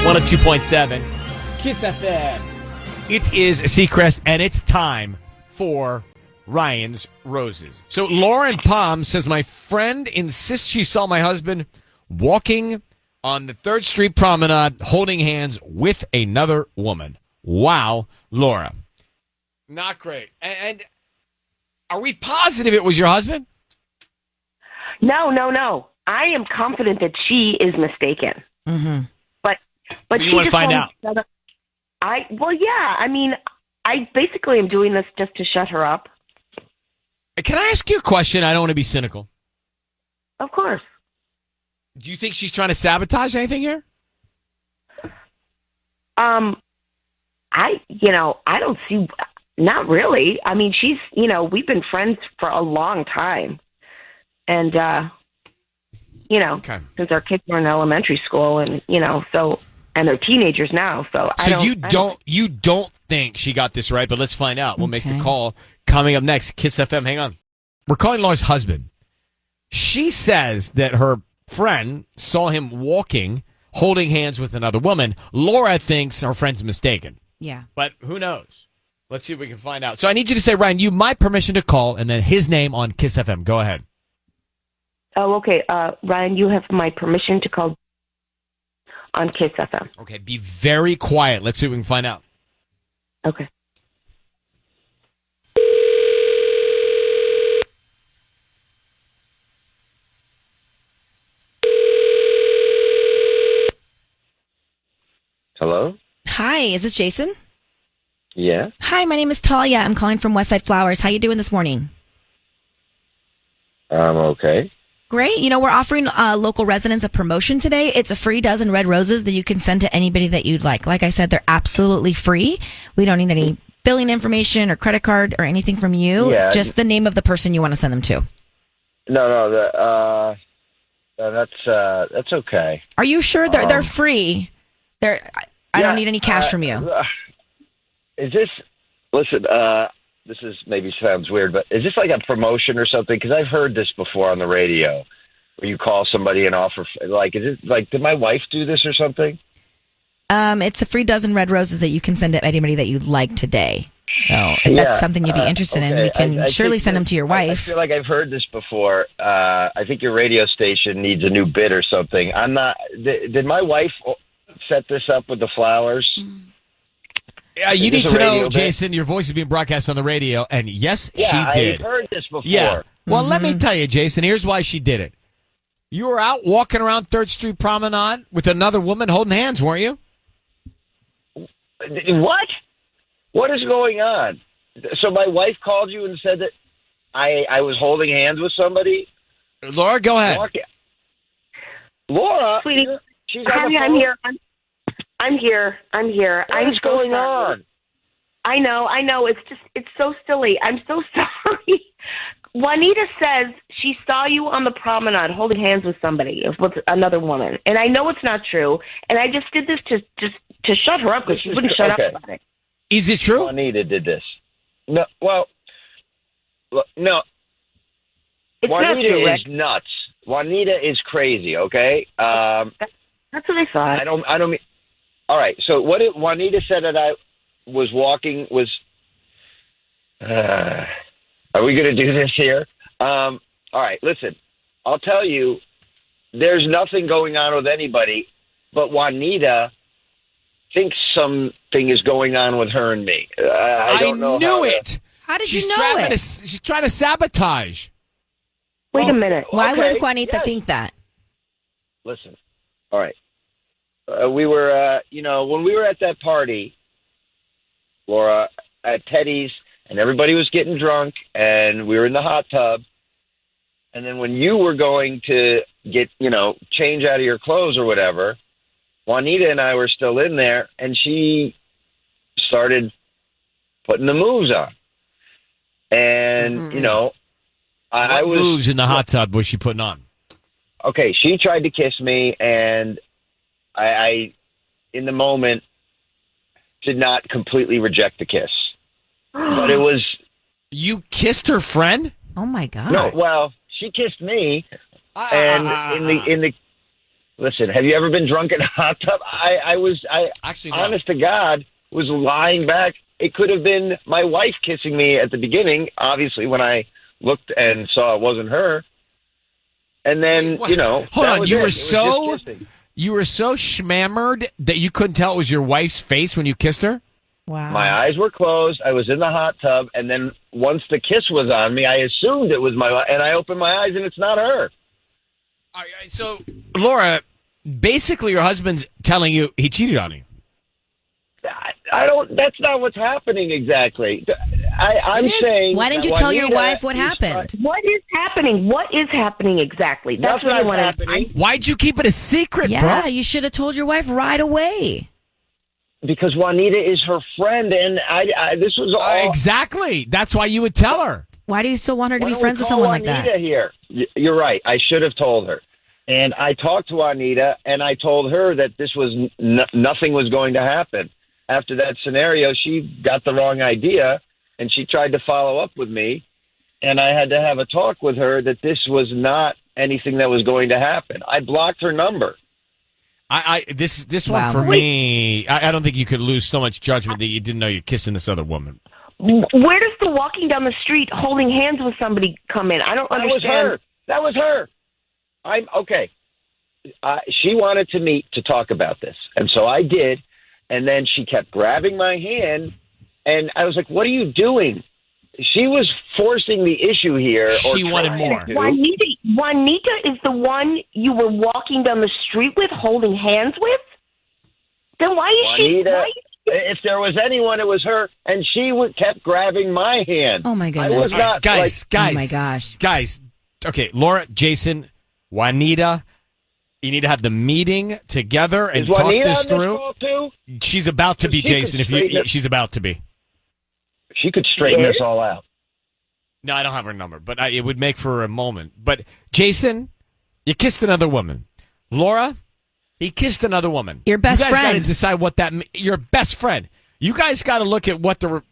102.7 Kiss FM. It is Seacrest, and it's time for Ryan's Roses. So Lauren Palm says, my friend insists she saw my husband walking on the 3rd Street Promenade holding hands with another woman. Wow, Laura. Not great. And are we positive it was your husband? No. I am confident that she is mistaken. Mm-hmm. But you she want to just find out? I mean, I basically am doing this just to shut her up. Can I ask you a question? I don't want to be cynical. Of course. Do you think she's trying to sabotage anything here? I don't see, not really. I mean, she's, we've been friends for a long time. And, okay. Since our kids were in elementary school and, and they're teenagers now. So you don't think she got this right, but let's find out. We'll make the call coming up next. Kiss FM, hang on. We're calling Laura's husband. She says that her friend saw him walking, holding hands with another woman. Laura thinks her friend's mistaken. Yeah. But who knows? Let's see if we can find out. So I need you to say, Ryan, you my permission to call, and then his name on Kiss FM. Go ahead. Oh, okay. Ryan, you have my permission to call on Kiss FM. Okay, be very quiet. Let's see if we can find out. Okay. Hello? Hi, is this Jason? Yeah? Hi, my name is Talia. I'm calling from Westside Flowers. How you doing this morning? I'm okay. Great. We're offering local residents a promotion today. It's a free dozen red roses that you can send to anybody that you'd like. Like I said, they're absolutely free. We don't need any billing information or credit card or anything from you. Yeah. Just the name of the person you want to send them to. No, that's okay. Are you sure they're free? I don't need any cash from you. Is this? Listen, this is maybe sounds weird, but is this like a promotion or something? Because I've heard this before on the radio, where you call somebody and offer. Like, is it like? Did my wife do this or something? It's a free dozen red roses that you can send to anybody that you'd like today. So if that's something you'd be interested in, we can surely send them to your wife. I feel like I've heard this before. I think your radio station needs a new bid or something. I'm not. Did my wife set this up with the flowers? You need to know, Jason, your voice is being broadcast on the radio, and yes, she did. I've heard this before. Yeah. Well, let me tell you, Jason, here's why she did it. You were out walking around 3rd Street Promenade with another woman holding hands, weren't you? What? What is going on? So my wife called you and said that I was holding hands with somebody? Laura, go ahead. Laura? Sweetie, she's honey, I'm here. I'm here. What is going on? I know. It's so silly. I'm so sorry. Juanita says she saw you on the promenade holding hands with somebody, with another woman. And I know it's not true. And I just did this to shut her up because she wouldn't shut up about it. Is it true? Juanita did this. No, well, no. It's Juanita not true, is nuts. Juanita is crazy, okay? That's what I thought. I don't mean... All right, so what Juanita said that I was walking was... are we going to do this here? All right, listen. I'll tell you, there's nothing going on with anybody, but Juanita thinks something is going on with her and me. I don't know. Knew it. How did you know it? She's trying to sabotage. Wait a minute. Why would Juanita think that? Listen, all right. We were, when we were at that party, Laura, at Teddy's, and everybody was getting drunk, and we were in the hot tub, and then when you were going to get, change out of your clothes or whatever, Juanita and I were still in there, and she started putting the moves on. And, I what was... moves in the hot tub was she putting on? Okay, she tried to kiss me, and I in the moment, did not completely reject the kiss. But it was... You kissed her friend? Oh, my God. No, well, she kissed me, and Listen, have you ever been drunk in a hot tub? I Actually, no. honest to God, was lying back. It could have been my wife kissing me at the beginning, obviously, when I looked and saw it wasn't her. And then, Wait, you know, hold that on, was you it. were It was just so kissing. you were so schmammered that you couldn't tell it was your wife's face when you kissed her? Wow. My eyes were closed. I was in the hot tub, and then once the kiss was on me, I assumed it was my wife, and I opened my eyes, and it's not her. So, Laura, basically your husband's telling you he cheated on you. I don't. That's not what's happening exactly. I'm saying. Why didn't you that tell your Juanita wife what is happened? What is happening? What is happening exactly? That's Nothing what I is want to. happening. Why'd you keep it a secret, Yeah, bro? you should have told your wife right away. Because Juanita is her friend, and I this was all Exactly. That's why you would tell her. Why do you still want her to Why be don't we friends with call someone like Juanita that? Here, you're right. I should have told her, and I talked to Juanita, and I told her that this was nothing was going to happen. After that scenario, she got the wrong idea, and she tried to follow up with me, and I had to have a talk with her that this was not anything that was going to happen. I blocked her number. This Wow. one for me, I don't think you could lose so much judgment that you didn't know you're kissing this other woman. Where does the walking down the street holding hands with somebody come in? I don't That was understand. her. That was her. I'm okay. She wanted to meet to talk about this, and so I did. And then she kept grabbing my hand, and I was like, "What are you doing?" She was forcing the issue here. Or She wanted trying more. to. Juanita is the one you were walking down the street with, holding hands with. Then why is she? Juanita, if there was anyone, it was her, and she kept grabbing my hand. Oh, my I goodness. was not Guys, Oh, my gosh. Guys. Okay, Laura, Jason, Juanita, you need to have the meeting together and Is talk Juanita this on through. call too? She's about to be, She could Jason. If you, straighten it- she's about to be. She could straighten Yes? this all out. No, I don't have her number, but it would make for a moment. But Jason, you kissed another woman. Laura, he kissed another woman. Your best You guys got to friend. decide what that. Your best friend. You guys got to look at what the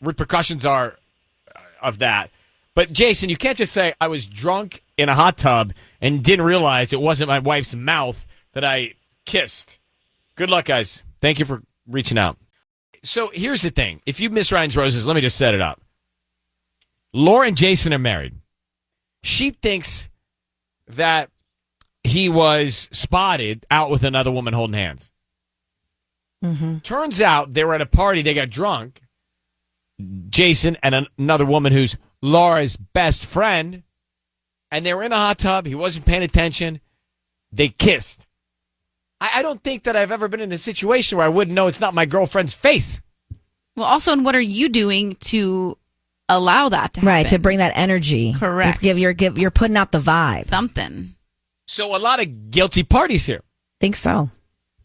repercussions are of that. But Jason, you can't just say I was drunk in a hot tub and didn't realize it wasn't my wife's mouth that I kissed. Good luck, guys. Thank you for reaching out. So here's the thing. If you miss Ryan's Roses, let me just set it up. Laura and Jason are married. She thinks that he was spotted out with another woman holding hands. Mm-hmm. Turns out they were at a party. They got drunk. Jason and another woman who's Laura's best friend. And they were in a hot tub. He wasn't paying attention. They kissed. I don't think that I've ever been in a situation where I wouldn't know it's not my girlfriend's face. Well, also, and what are you doing to allow that to happen? Right, to bring that energy. Correct. You're putting out the vibe. Something. So a lot of guilty parties here. Think so.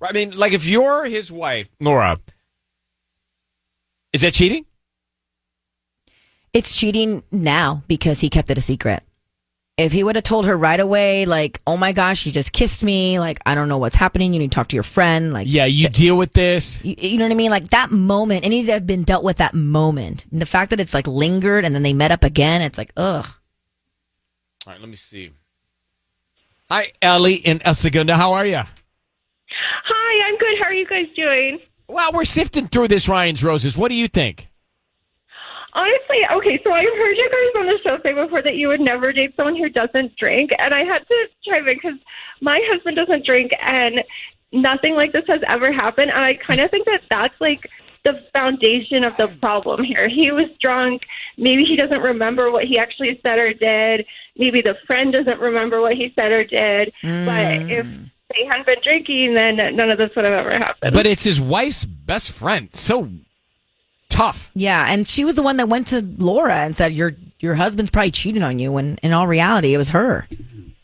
I mean, like if you're his wife, Laura, is that cheating? It's cheating now because he kept it a secret. If he would have told her right away, like, oh my gosh, he just kissed me, like, I don't know what's happening, you need to talk to your friend, like, Yeah, you deal with this. you know what I mean? Like, that moment, it needed to have been dealt with that moment. And the fact that it's, like, lingered and then they met up again, it's like, ugh. All right, let me see. Hi, Ellie in El Segundo. How are you? Hi, I'm good. How are you guys doing? Well, we're sifting through this Ryan's Roses. What do you think? Honestly, okay, so I've heard you guys on the show say before that you would never date someone who doesn't drink, and I had to chime in because my husband doesn't drink, and nothing like this has ever happened, and I kind of think that that's like the foundation of the problem here. He was drunk. Maybe he doesn't remember what he actually said or did. Maybe the friend doesn't remember what he said or did. But if they hadn't been drinking, then none of this would have ever happened. But it's his wife's best friend. So tough. Yeah, and she was the one that went to Laura and said, your husband's probably cheating on you, when in all reality, it was her.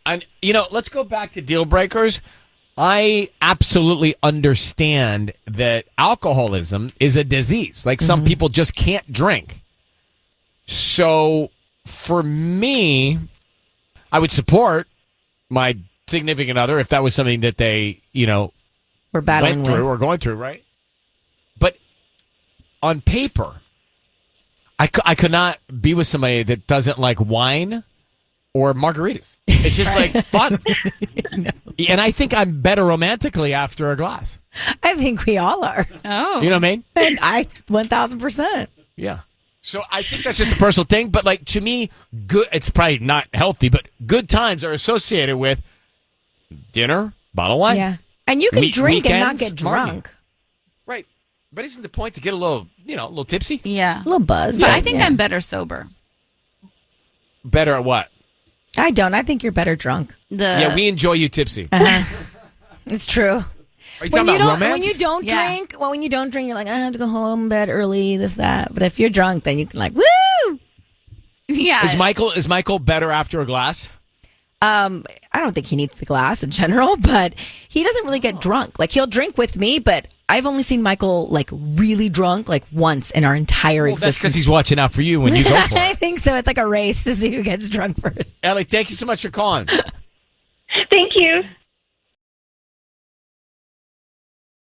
And, let's go back to deal breakers. I absolutely understand that alcoholism is a disease. Like some people just can't drink. So for me, I would support my significant other if that was something that they, We're battling went through with. or going through, right? But on paper, I could not be with somebody that doesn't like wine or margaritas. It's just like fun. And I think I'm better romantically after a glass. I think we all are. Oh. You know what I mean? And I 1,000%. Yeah. So I think that's just a personal thing. But like to me, good. It's probably not healthy, but good times are associated with dinner, bottle of wine. Yeah. And you can drink and not weekends, get drunk. Right. But isn't the point to get a little, a little tipsy? Yeah. A little buzz. But I think I'm better sober. Better at what? I don't. I think you're better drunk. Yeah, we enjoy you tipsy. It's true. Are you talking about romance? When you don't drink, when you don't drink, you're like, I have to go home in bed early, this, that. But if you're drunk, then you can like, woo! Yeah. Is Michael better after a glass? I don't think he needs the glass in general, but he doesn't really get drunk. Like he'll drink with me, but I've only seen Michael like really drunk like once in our entire That's existence. because he's watching out for you when you go for I it. think so. It's like a race to see who gets drunk first. Ellie, thank you so much for calling. Thank you.